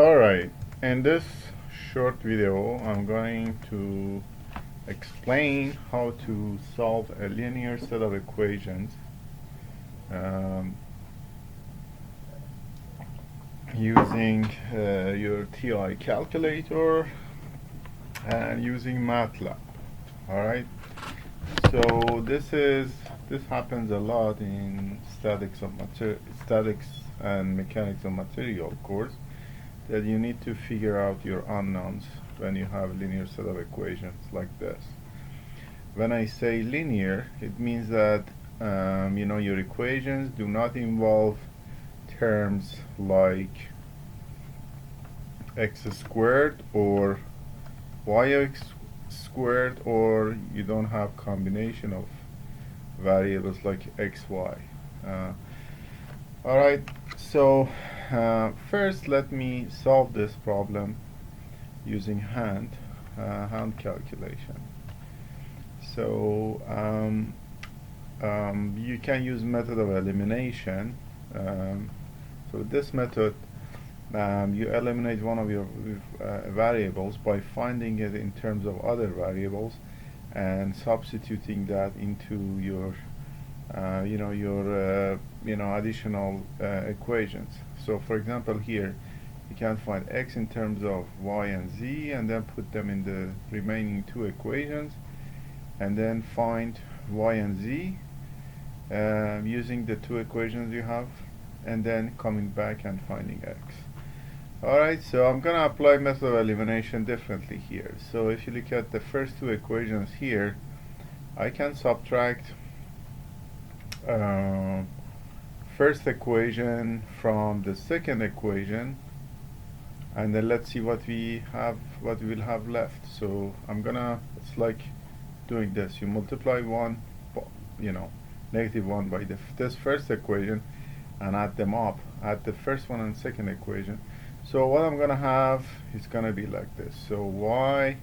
Alright, in this short video I'm going to explain how to solve a linear set of equations using your TI calculator and using Matlab. Alright, so this happens a lot in statics and mechanics of material course, that you need to figure out your unknowns when you have linear set of equations like this. When I say linear, it means that your equations do not involve terms like x squared or yx squared, or you don't have combination of variables like xy. Alright, so first let me solve this problem using hand calculation. So you can use method of elimination. So this method, you eliminate one of your variables by finding it in terms of other variables and substituting that into your additional equations. So for example, here you can find x in terms of y and z, and then put them in the remaining two equations, and then find y and z using the two equations you have, and then coming back and finding x. Alright, so I'm gonna apply method of elimination differently here. So if you look at the first two equations here, I can subtract first equation from the second equation, and then let's see what we will have left. So it's like doing this. You multiply one, negative 1 by this first equation and add them up, add the first one and second equation. So what I'm gonna have is gonna be like this. So y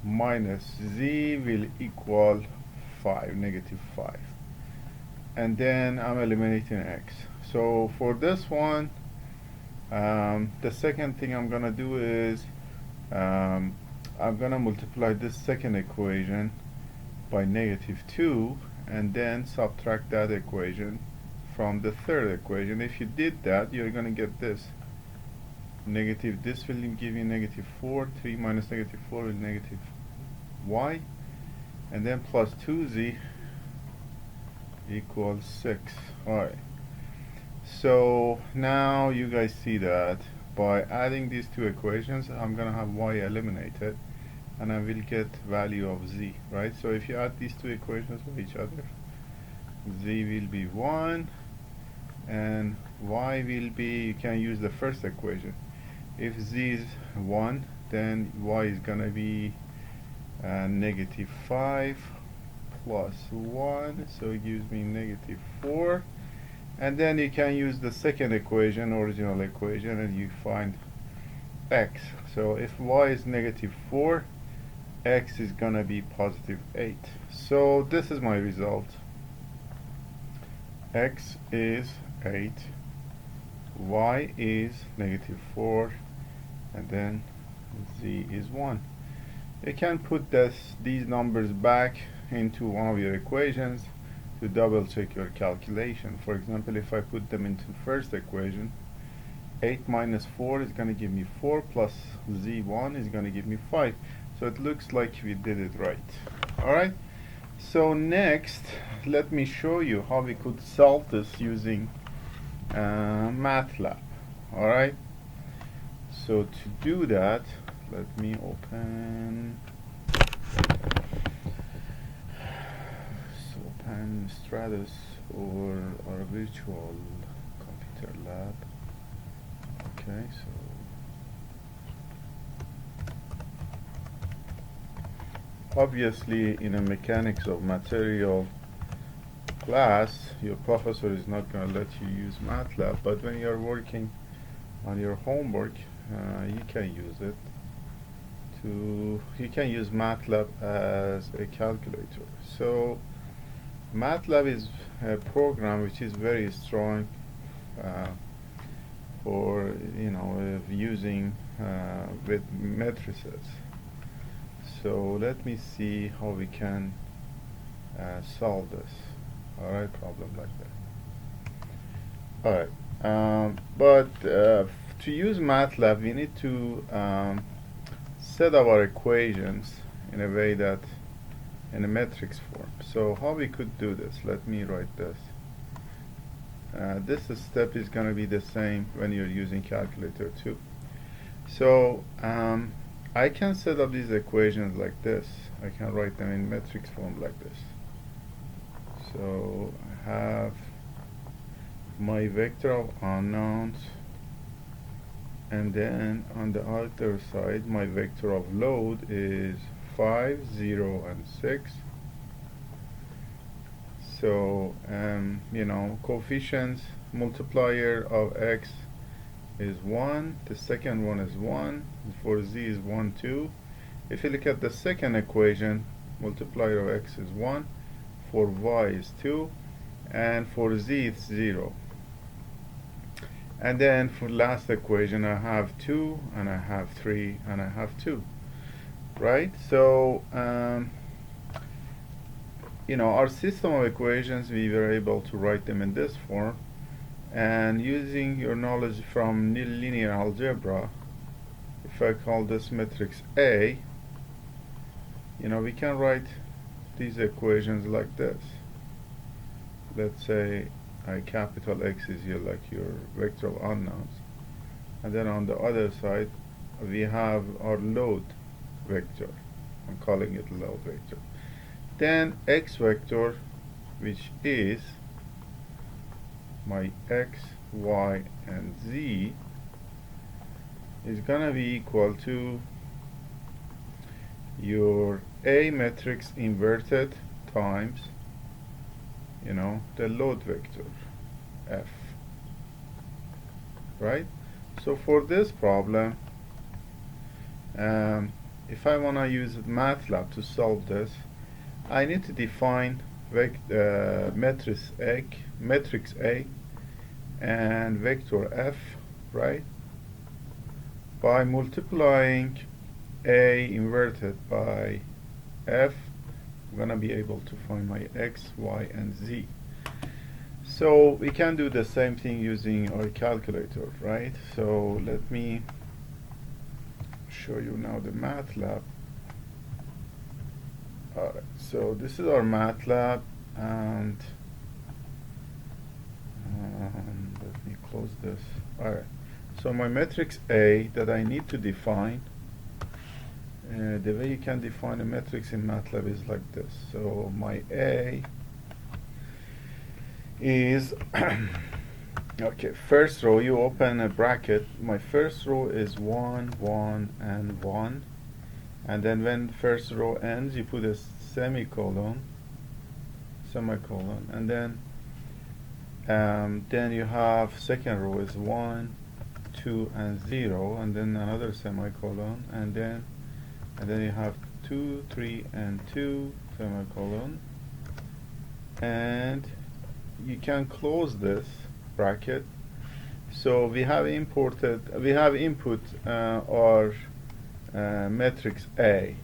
minus z will equal 5, negative 5. And then I'm eliminating x. So for this one, the second thing I'm gonna do is I'm gonna multiply this second equation by negative 2 and then subtract that equation from the third equation. If you did that, you're gonna get this negative, this will give you negative 4, 3 minus negative 4 is negative y, and then plus 2z equals 6. Alright, so now you guys see that by adding these two equations, I'm gonna have y eliminated and I will get value of z, right? So if you add these two equations with each other, z will be 1 and y will be, you can use the first equation. If z is 1, then y is gonna be negative 5 plus 1, so it gives me negative 4. And then you can use the second equation, original equation, and you find x. So if y is negative 4, x is gonna be positive 8. So this is my result. X is 8, y is negative 4, and then z is 1. You can put these numbers back into one of your equations to double check your calculation. For example, if I put them into first equation, 8 minus 4 is going to give me 4, plus z1 is going to give me 5. So it looks like we did it right. Alright, so next let me show you how we could solve this using Matlab. Alright, so to do that, let me open Stratus or our virtual computer lab. Okay, so obviously in a mechanics of material class, your professor is not going to let you use Matlab, but when you're working on your homework, you can use it. You can use Matlab as a calculator. So Matlab is a program which is very strong for using with matrices. So let me see how we can solve this. Alright, problem like that. Alright, but to use Matlab, we need to set up our equations in a way that in a matrix form. So how we could do this? Let me write this. This step is going to be the same when you're using calculator too. So I can set up these equations like this. I can write them in matrix form like this. So I have my vector of unknowns, and then on the other side my vector of load is 5, 0, and 6. So you know, coefficients multiplier of x is 1, the second one is 1, for z is 1, 2. If you look at the second equation, multiplier of x is 1, for y is 2, and for z it's 0. And then for last equation I have 2, and I have 3, and I have 2. Right? So you know, our system of equations, we were able to write them in this form. And using your knowledge from linear algebra, if I call this matrix A, you know, we can write these equations like this. Let's say capital X is here like your vector of unknowns, and then on the other side we have our load vector. I'm calling it load vector. Then x vector, which is my x, y, and z, is gonna be equal to your A matrix inverted times, you know, the load vector F. Right? So for this problem, if I want to use Matlab to solve this, I need to define matrix A and vector F, right, by multiplying A inverted by F. I'm gonna be able to find my X, Y, and Z. So we can do the same thing using our calculator, right? So let me show you now the Matlab. Alright, so this is our Matlab, and let me close this. Alright, so my matrix A that I need to define, the way you can define a matrix in Matlab is like this. So my A is okay, first row, you open a bracket. My first row is 1, 1, and 1, and then when the first row ends you put a semicolon, and then you have second row is 1, 2, and 0, and then another semicolon, and then you have 2, 3, and 2, semicolon, and you can close this bracket. So we have input our matrix A.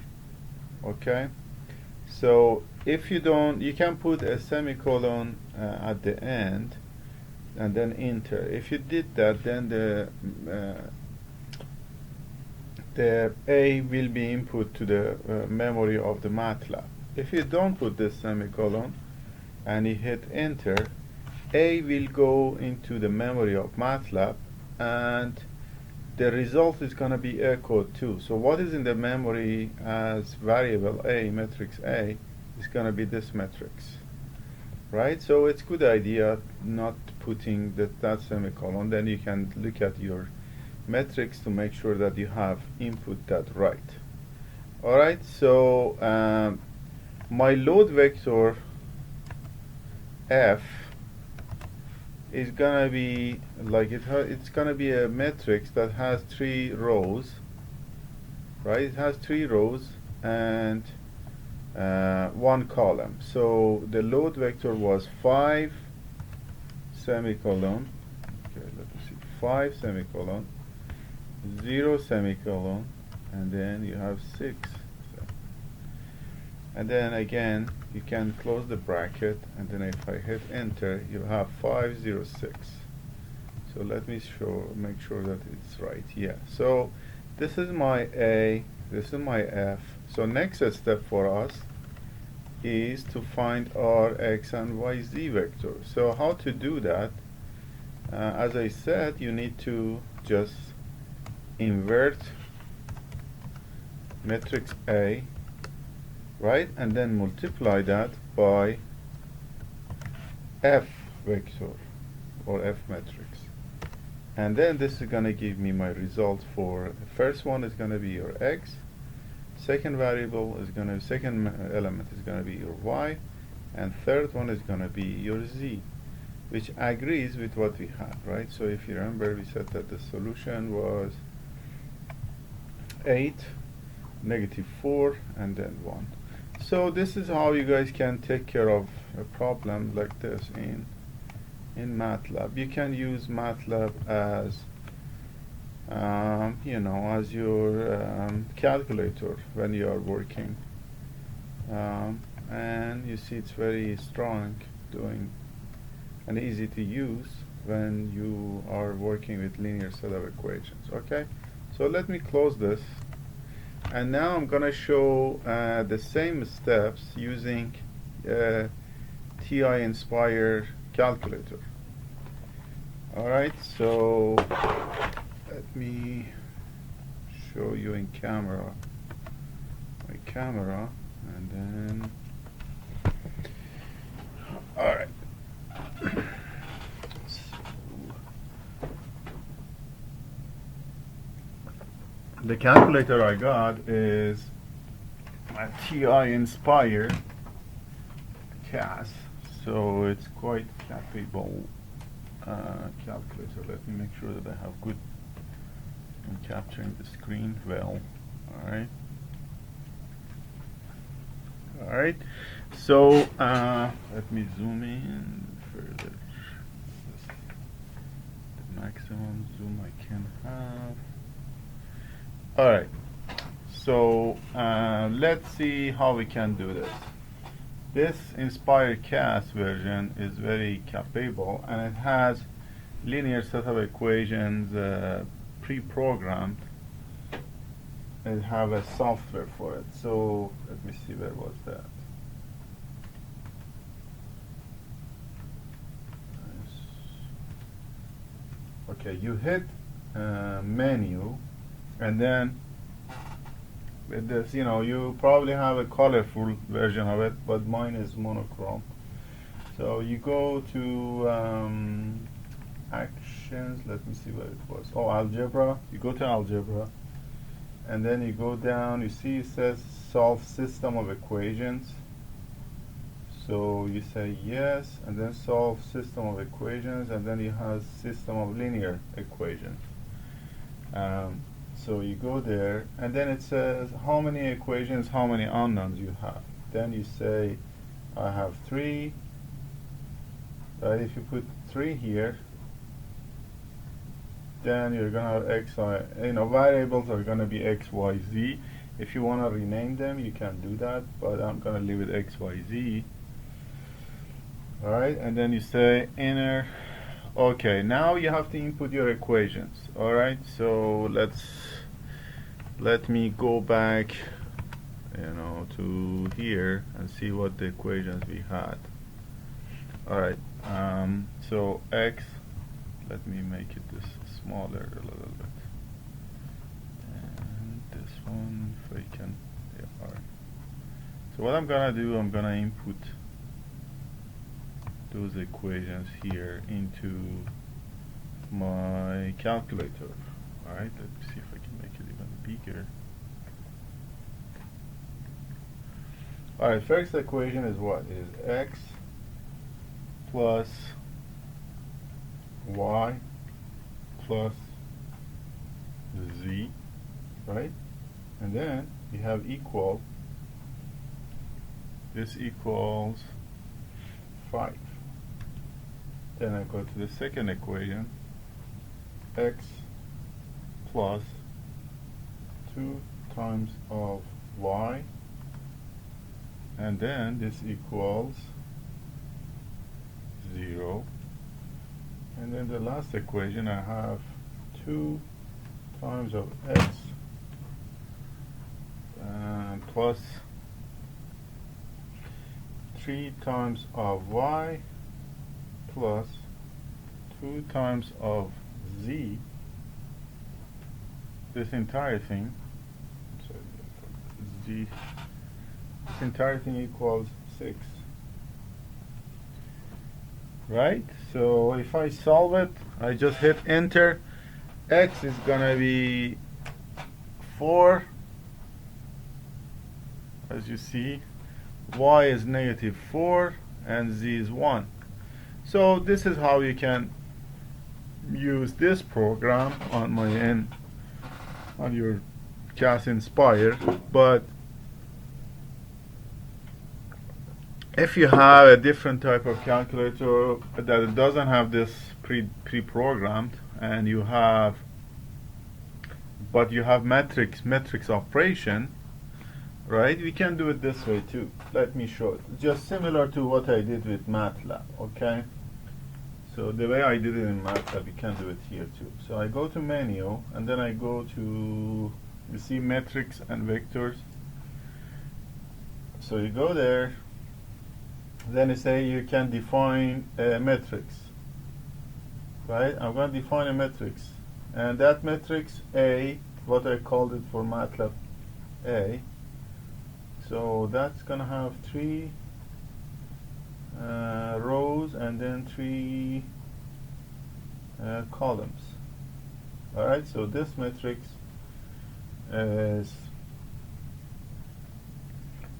Okay, so if you don't, you can put a semicolon at the end and then enter. If you did that, then the A will be input to the memory of the Matlab. If you don't put this semicolon and you hit enter, A will go into the memory of Matlab, and the result is going to be echoed too. So what is in the memory as variable A, matrix A, is going to be this matrix, right? So it's good idea not putting that semicolon. Then you can look at your matrix to make sure that you have input that right. Alright, so my load vector F is gonna be like it's gonna be a matrix that has 3 rows, right? It has 3 rows and 1 column. So the load vector was 5 semicolon. Okay, let me see, 5 semicolon 0 semicolon, and then you have 6. And then again you can close the bracket, and then if I hit enter you have 506. So let me make sure that it's right. Yeah, so this is my A, this is my F. So next step for us is to find our X and Y Z vector. So how to do that? As I said, you need to just invert matrix A, right, and then multiply that by F vector or F matrix, and then this is going to give me my result. For the first one is going to be your X, second variable is going to, second element is going to be your Y, and third one is going to be your Z, which agrees with what we had, right? So if you remember, we said that the solution was 8, -4, and then 1. So this is how you guys can take care of a problem like this in Matlab. You can use Matlab as you know, as your calculator when you are working, and you see it's very strong doing and easy to use when you are working with linear set of equations. Okay, so let me close this, and now I'm gonna show the same steps using TI Inspire calculator. Alright, so let me show you in camera, my camera, and then alright. The calculator I got is a TI Inspire CAS, so it's quite capable calculator. Let me make sure that I have good in capturing the screen well. Alright, so let me zoom in further. The maximum zoom I can have. Alright, so let's see how we can do this. This Inspire CAS version is very capable, and it has linear set of equations pre-programmed. It have a software for it. So let me see, where was that? Okay, you hit menu, and then with this, you know, you probably have a colorful version of it, but mine is monochrome. So you go to actions, let me see where it was. Oh, algebra. You go to algebra, and then you go down, you see it says solve system of equations. So you say yes, and then solve system of equations, and then you have system of linear equations. So you go there, and then it says how many equations, how many unknowns you have. Then you say I have 3. Right? If you put 3 here, then you're gonna have x, y, you know, variables are gonna be x, y, z. If you want to rename them, you can do that, but I'm gonna leave it x, y, z. All right, and then you say enter. Okay, now you have to input your equations. All right, so let me go back, you know, to here and see what the equations we had. All right, so x, let me make it this smaller a little bit, and this one, if I can, yeah, all right. So what I'm gonna do, I'm gonna input those equations here into my calculator. All right, let's see if I can make it even bigger. All right, first equation is what? Is x plus y plus z, right? And then you have equal, this equals 5. Then I go to the second equation, x plus 2 times of y, and then this equals 0, and then the last equation I have 2 times of x plus 3 times of y plus 2 times of z. This entire thing, z, this entire thing equals 6. Right? So if I solve it, I just hit enter. X is gonna be 4, as you see, y is negative 4, and z is 1. So this is how you can use this program on my end, on your CAS Inspire. But if you have a different type of calculator that it doesn't have this pre-programmed, and you have matrix operation, right? We can do it this way too. Let me show it. Just similar to what I did with Matlab, okay? So the way I did it in Matlab, you can do it here too. So I go to menu, and then I go to, you see metrics and vectors. So you go there, then you say you can define a matrix, right? I'm going to define a matrix, and that matrix A, what I called it for Matlab A, so that's going to have 3 rows and then 3 columns. Alright, so this matrix is,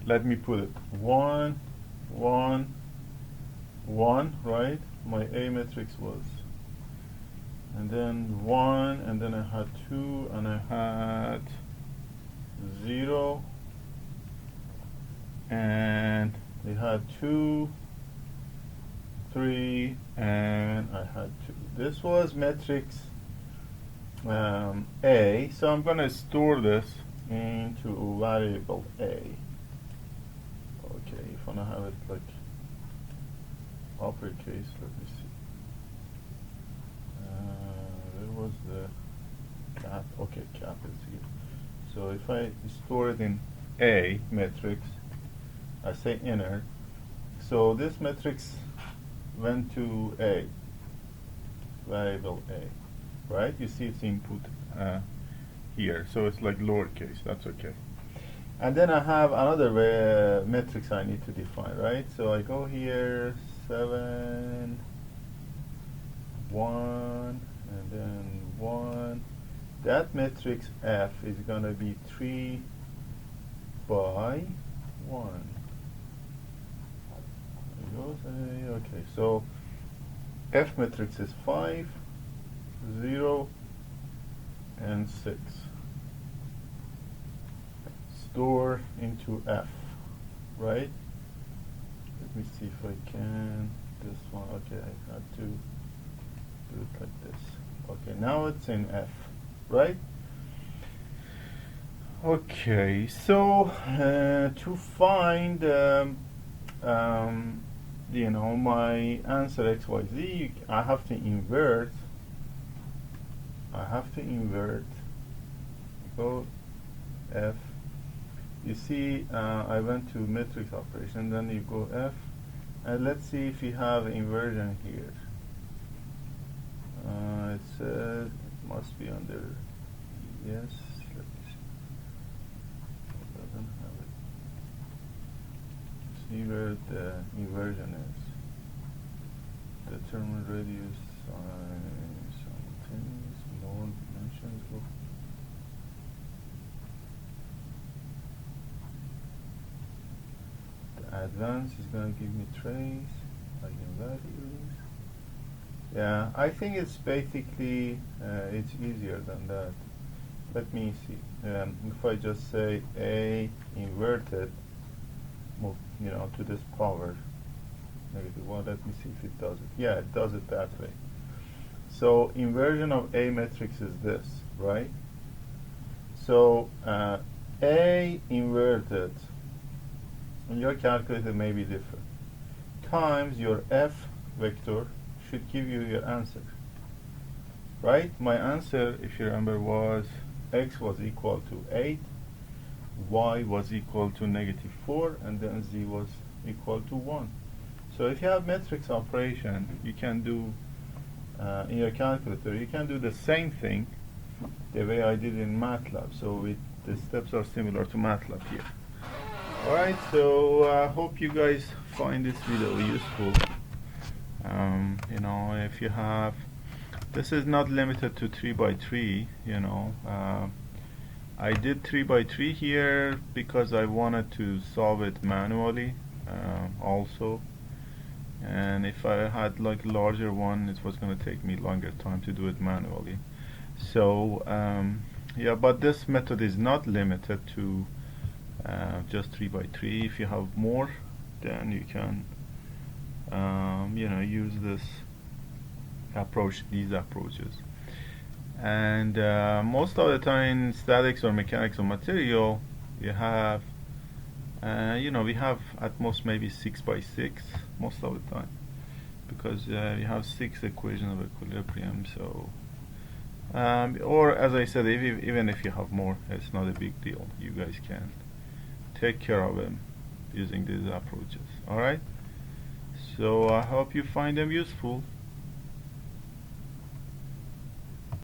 let me put it, 1, 1, 1, right? My A matrix was, and then 1, and then I had 2, and I had 0, and I had 2, 3, and I had 2. This was matrix A, so I'm going to store this into variable A. Okay, if I want to have it like uppercase, let me see. Where was the cap? Okay, cap is here. So if I store it in A matrix, I say enter. So this matrix went to A, variable A, right? You see its input here, so it's like lowercase. That's okay. And then I have another matrix I need to define, right? So I go here, 7, 1, and then 1. That matrix F is going to be 3 by 1. Okay, so F matrix is 5, 0, and 6. Store into F, right? Let me see if I can. This one, okay, I had to do it like this. Okay, now it's in F, right? Okay, so to find you know, my answer XYZ, I have to invert. Go F. You see, I went to matrix operation, then you go F, and let's see if you have inversion here. It says it must be under yes. Let me see. It doesn't have it. See where the inversion is. Determine radius simultaneous more dimensions. The advance is going to give me trace, eigenvalues. Yeah, I think it's basically it's easier than that. Let me see. If I just say A inverted, move, you know, to this power -1. Let me see if it does it. Yeah, it does it that way. So inversion of A matrix is this, right? So A inverted on your calculator may be different, times your F vector should give you your answer, right? My answer, if you remember, was X was equal to 8, Y was equal to -4, and then Z was equal to 1. So if you have matrix operation, you can do in your calculator, you can do the same thing the way I did in Matlab. So the steps are similar to Matlab here. Alright, so I hope you guys find this video useful. You know, if you have, this is not limited to 3x3, you know. I did 3x3 here because I wanted to solve it manually also. And if I had like larger one, it was going to take me longer time to do it manually. So yeah, but this method is not limited to just 3x3. If you have more, then you can you know, use this approach, these approaches. And most of the time in statics or mechanics of material, you have you know, we have at most maybe 6x6 most of the time, because you have 6 equations of equilibrium. So or as I said, even if you have more, it's not a big deal. You guys can take care of them using these approaches. Alright, so I hope you find them useful.